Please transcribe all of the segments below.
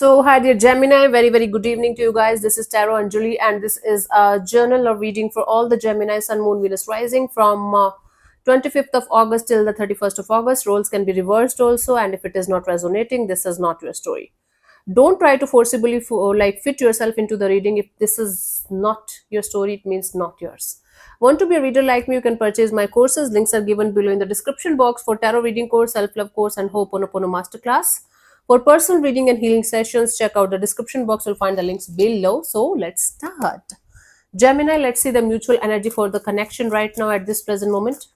So, hi, dear Gemini. Very, very good evening to you guys. This is Tarot Anjali, and this is a journal or reading for all the Gemini, Sun, Moon, Venus rising from 25th of August till the 31st of August. Roles can be reversed also, and if it is not resonating, this is not your story. Don't try to forcibly fit yourself into the reading. If this is not your story, it means not yours. Want to be a reader like me? You can purchase my courses. Links are given below in the description box for tarot reading course, self-love course, and Ho'oponopono masterclass. For personal reading and healing sessions, check out the description box. You'll find the links below. So let's start. Gemini, let's see the mutual energy for the connection right now at this present moment.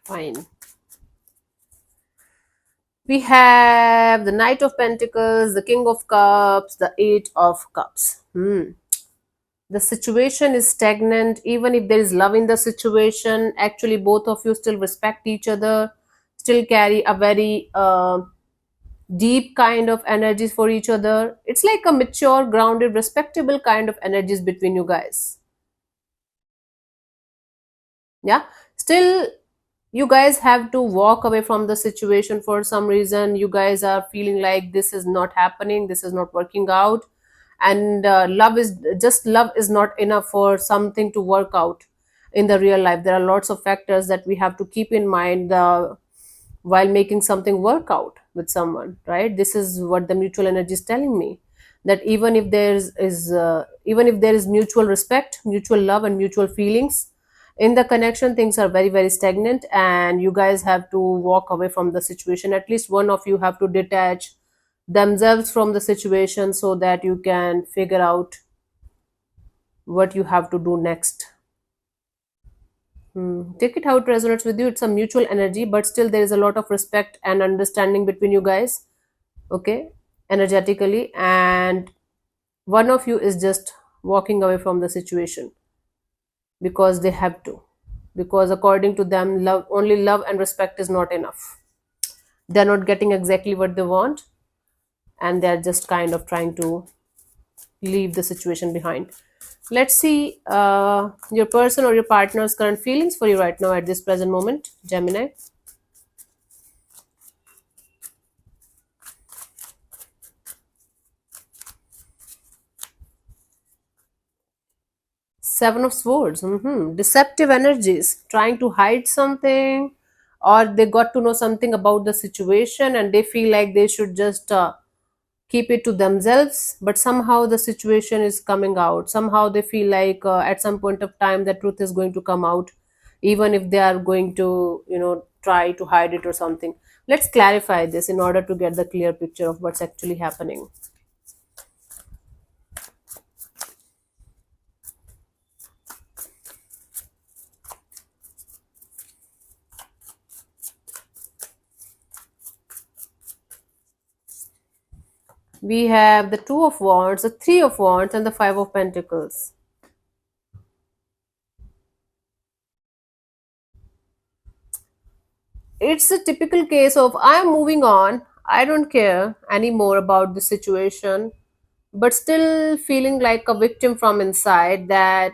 Fine. We have the Knight of Pentacles, the King of Cups, the Eight of Cups. The situation is stagnant. Even if there is love in the situation, actually both of you still respect each other, still carry a very deep kind of energies for each other. It's like a mature, grounded, respectable kind of energies between you guys. Yeah, still you guys have to walk away from the situation. For some reason you guys are feeling like this is not happening, this is not working out, and love is not enough for something to work out in the real life. There are lots of factors that we have to keep in mind while making something work out with someone, right? This is what the mutual energy is telling me, that even if there is mutual respect, mutual love, and mutual feelings in the connection, things are very, very stagnant, and you guys have to walk away from the situation. At least one of you have to detach themselves from the situation so that you can figure out what you have to do next. Take it how it resonates with you. It's a mutual energy, but still there is a lot of respect and understanding between you guys, okay, energetically, and one of you is just walking away from the situation because they have to, because according to them, love and respect is not enough. They're not getting exactly what they want, and they're just kind of trying to leave the situation behind. Let's see your person or your partner's current feelings for you right now at this present moment, Gemini. Seven of Swords. Deceptive energies, trying to hide something, or they got to know something about the situation and they feel like they should just keep it to themselves, but somehow the situation is coming out. Somehow they feel like at some point of time the truth is going to come out, even if they are going to, try to hide it or something. Let's clarify this in order to get the clear picture of what's actually happening. We have the Two of Wands, the Three of Wands, and the Five of Pentacles. It's a typical case of I am moving on, I don't care anymore about the situation, but still feeling like a victim from inside, that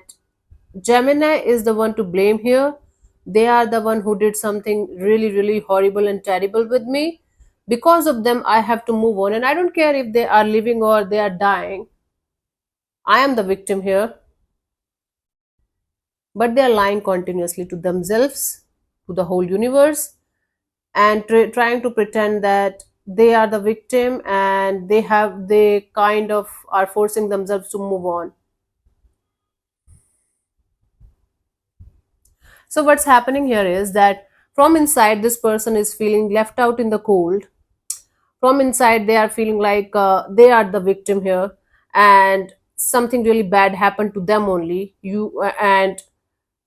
Gemini is the one to blame here. They are the one who did something really, really horrible and terrible with me. Because of them, I have to move on. And I don't care if they are living or they are dying. I am the victim here. But they are lying continuously to themselves, to the whole universe, and trying to pretend that they are the victim, and they kind of are forcing themselves to move on. So what's happening here is that from inside this person is feeling left out in the cold. From inside they are feeling like they are the victim here, and something really bad happened to them only. And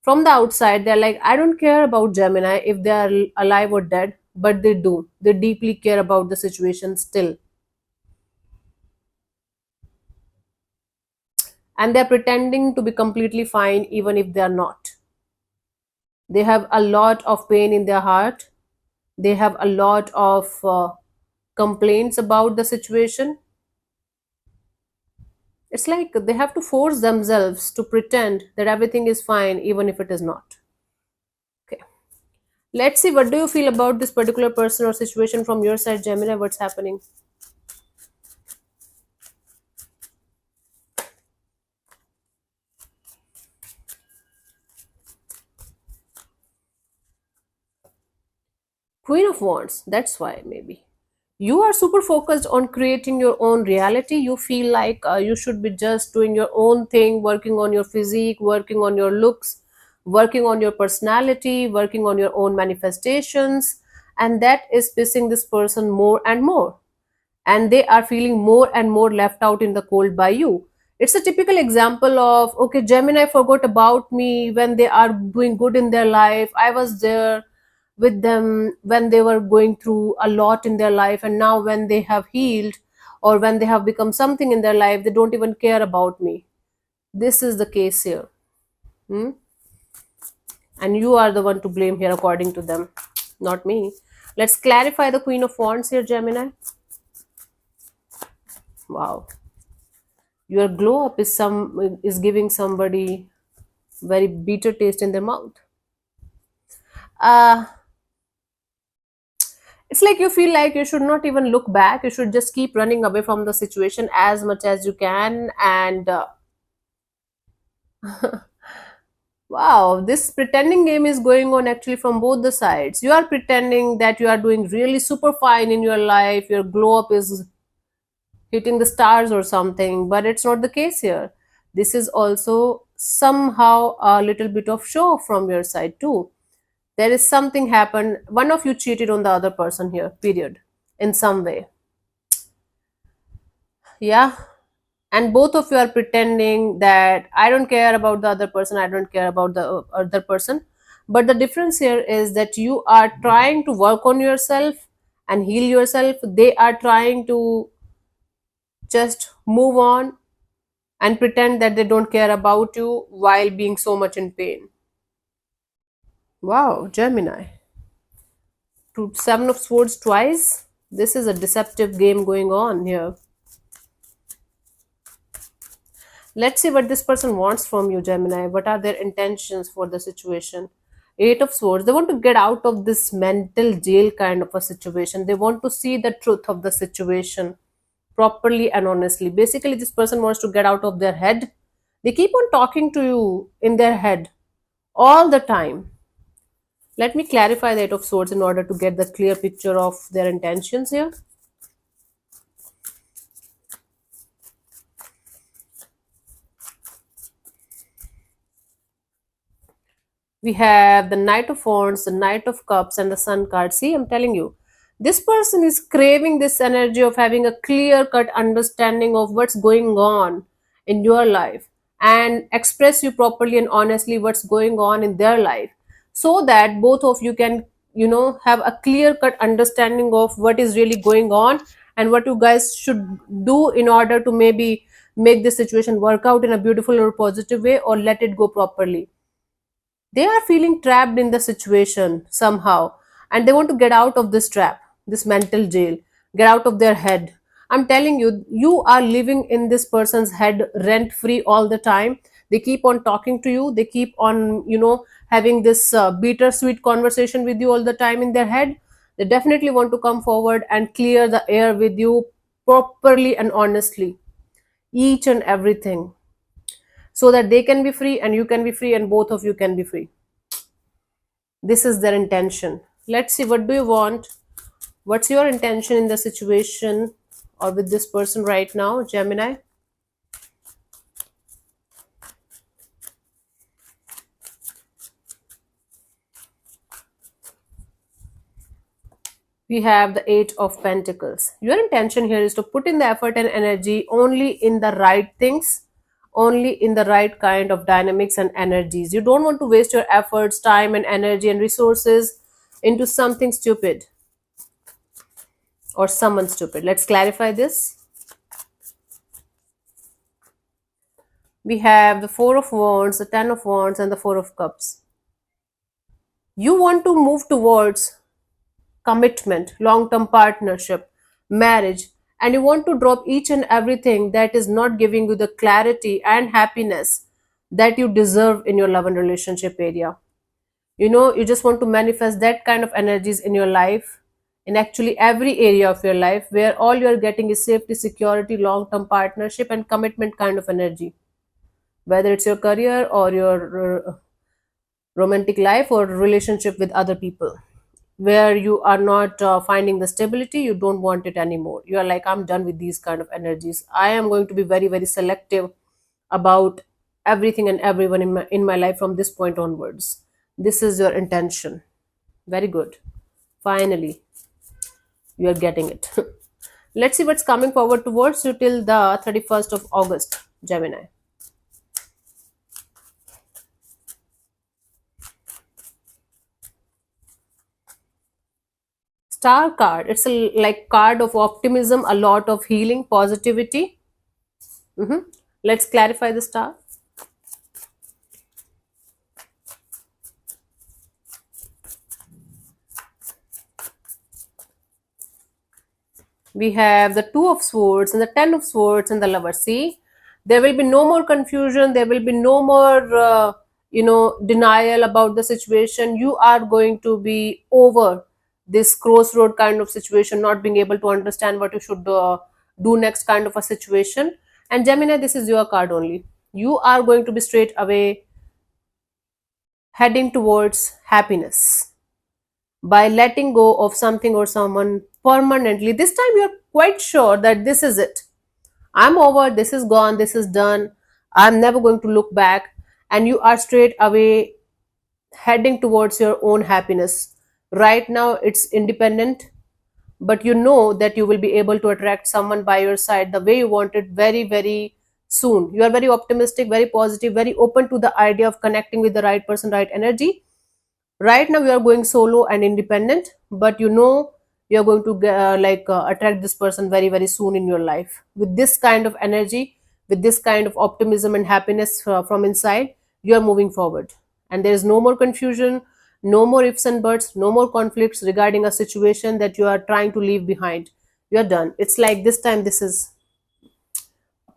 from the outside they're like, I don't care about Gemini if they are alive or dead, but they deeply care about the situation still, and they're pretending to be completely fine even if they are not. They have a lot of pain in their heart. They have a lot of complaints about the situation. It's like they have to force themselves to pretend that everything is fine even if it is not. Okay. Let's see, what do you feel about this particular person or situation from your side, Gemini? What's happening? Queen of Wands. That's why, maybe. You are super focused on creating your own reality. You feel like you should be just doing your own thing, working on your physique, working on your looks, working on your personality, working on your own manifestations. And that is pissing this person more and more. And they are feeling more and more left out in the cold by you. It's a typical example of, okay, Gemini forgot about me when they are doing good in their life. I was there with them when they were going through a lot in their life, and now when they have healed or when they have become something in their life, they don't even care about me. This is the case here. Hmm? And you are the one to blame here, according to them, not me. Let's clarify the Queen of Wands here, Gemini. Wow. Your glow up is giving somebody very bitter taste in their mouth. uh it's like you feel like you should not even look back. You should just keep running away from the situation as much as you can. And wow, this pretending game is going on actually from both the sides. You are pretending that you are doing really super fine in your life, your glow up is hitting the stars or something, but it's not the case here. This is also somehow a little bit of show from your side too. There is something happened, one of you cheated on the other person here, period, in some way. Yeah. And both of you are pretending that I don't care about the other person, I don't care about the other person. But the difference here is that you are trying to work on yourself and heal yourself. They are trying to just move on and pretend that they don't care about you while being so much in pain. Wow, Gemini. To Seven of Swords twice. This is a deceptive game going on here. Let's see what this person wants from you, Gemini. What are their intentions for the situation? Eight of Swords. They want to get out of this mental jail kind of a situation. They want to see the truth of the situation properly and honestly. Basically, this person wants to get out of their head. They keep on talking to you in their head all the time. Let me clarify the Eight of Swords in order to get the clear picture of their intentions here. We have the Knight of Wands, the Knight of Cups, and the Sun card. See, I'm telling you, this person is craving this energy of having a clear cut understanding of what's going on in your life and express you properly and honestly what's going on in their life, so that both of you can, have a clear cut understanding of what is really going on and what you guys should do in order to maybe make this situation work out in a beautiful or positive way, or let it go properly. They are feeling trapped in the situation somehow, and they want to get out of this trap, this mental jail, get out of their head. I'm telling you, you are living in this person's head rent free all the time. They keep on talking to you, they keep on, having this bittersweet conversation with you all the time in their head. They definitely want to come forward and clear the air with you properly and honestly, each and everything, so that they can be free and you can be free and both of you can be free. This is their intention. Let's see, what do you want? What's your intention in the situation or with this person right now, Gemini? We have the Eight of Pentacles. Your intention here is to put in the effort and energy only in the right things, only in the right kind of dynamics and energies. You don't want to waste your efforts, time, and energy and resources into something stupid or someone stupid. Let's clarify this. We have the Four of Wands, the Ten of Wands, and the Four of Cups. You want to move towards commitment, long term partnership, marriage, and you want to drop each and everything that is not giving you the clarity and happiness that you deserve in your love and relationship area. You just want to manifest that kind of energies in your life, in actually every area of your life, where all you're getting is safety, security, long term partnership, and commitment kind of energy, whether it's your career or your romantic life or relationship with other people, where you are not finding the stability. You don't want it anymore. You are like, I'm done with these kind of energies. I am going to be very, very selective about everything and everyone in my life from this point onwards. This is your intention. Very good. Finally, you are getting it. Let's see what's coming forward towards you till the 31st of August, Gemini. Star card. It's a like card of optimism, a lot of healing, positivity. Let's clarify the star. We have the Two of Swords and the Ten of Swords and the Lover. See, there will be no more confusion. There will be no more, denial about the situation. You are going to be over this crossroad kind of situation, not being able to understand what you should do next kind of a situation. And Gemini, this is your card only. You are going to be straight away heading towards happiness by letting go of something or someone permanently. This time you're quite sure that this is it. I'm over, this is gone, this is done. I'm never going to look back. And you are straight away heading towards your own happiness. Right now, it's independent, but you know that you will be able to attract someone by your side the way you want it very, very soon. You are very optimistic, very positive, very open to the idea of connecting with the right person, right energy. Right now, you are going solo and independent, but you know you're going to attract this person very, very soon in your life with this kind of energy, with this kind of optimism and happiness from inside. You are moving forward, and there is no more confusion, no more ifs and buts, no more conflicts regarding a situation that you are trying to leave behind. You are done. It's like this time this is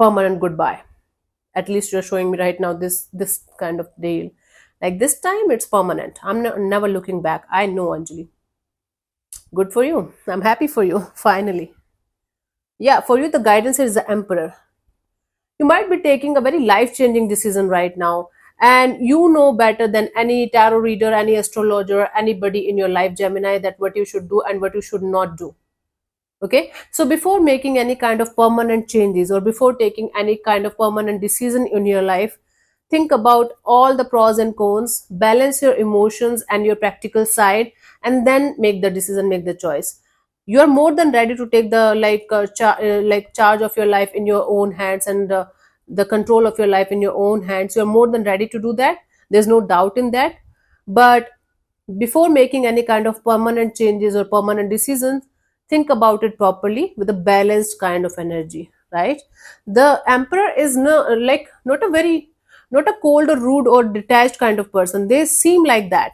permanent goodbye. At least you're showing me right now this kind of deal. Like this time it's permanent. I'm never looking back. I know, Anjali. Good for you. I'm happy for you. Finally. Yeah, for you the guidance is the Emperor. You might be taking a very life changing decision right now, and you know better than any tarot reader, any astrologer, anybody in your life, Gemini, that what you should do and what you should not do. Okay, so before making any kind of permanent changes or before taking any kind of permanent decision in your life, think about all the pros and cons, balance your emotions and your practical side, and then make the decision, make the choice. You are more than ready to take the charge of your life in your own hands, and the control of your life in your own hands. You are more than ready to do that. There's no doubt in that. But before making any kind of permanent changes or permanent decisions, think about it properly with a balanced kind of energy, right? The Emperor is not a very, not a cold or rude or detached kind of person. They seem like that,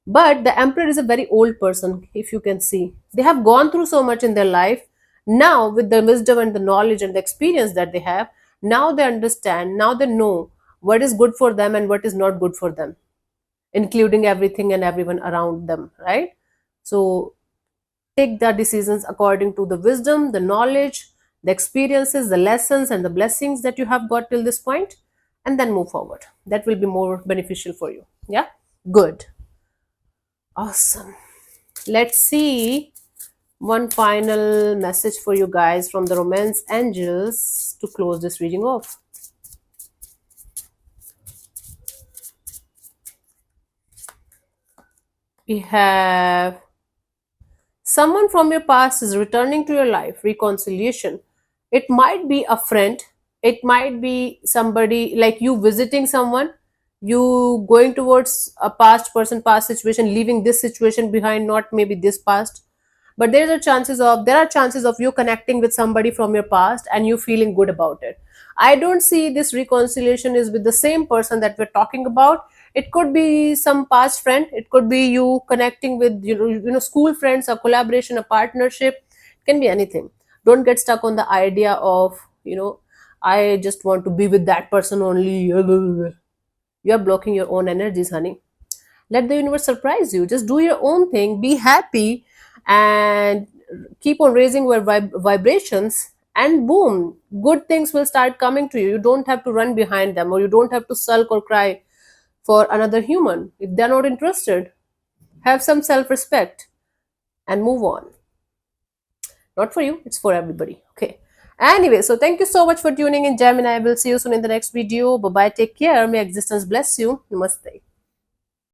but the Emperor is a very old person. If you can see, they have gone through so much in their life. Now with the wisdom and the knowledge and the experience that they have, now they understand, now they know what is good for them and what is not good for them, including everything and everyone around them, right? So take the decisions according to the wisdom, the knowledge, the experiences, the lessons, and the blessings that you have got till this point, and then move forward. That will be more beneficial for you. Yeah, good, awesome. Let's see one final message for you guys from the romance angels to close this reading off. We have someone from your past is returning to your life, reconciliation. It might be a friend, it might be somebody like you visiting someone, you going towards a past person, past situation, leaving this situation behind, not maybe this past. But there are chances of you connecting with somebody from your past and you feeling good about it. I don't see this reconciliation is with the same person that we're talking about. It could be some past friend, it could be you connecting with school friends, a collaboration, a partnership. It can be anything. Don't get stuck on the idea of, I just want to be with that person only. You are blocking your own energies, honey. Let the universe surprise you. Just do your own thing, be happy, and keep on raising your vibrations, and boom, good things will start coming to you. You don't have to run behind them, or you don't have to sulk or cry for another human. If they're not interested, have some self respect and move on. Not for you, it's for everybody. Okay. Anyway, so thank you so much for tuning in, Gemini. I will see you soon in the next video. Bye bye. Take care. May existence bless you. Namaste.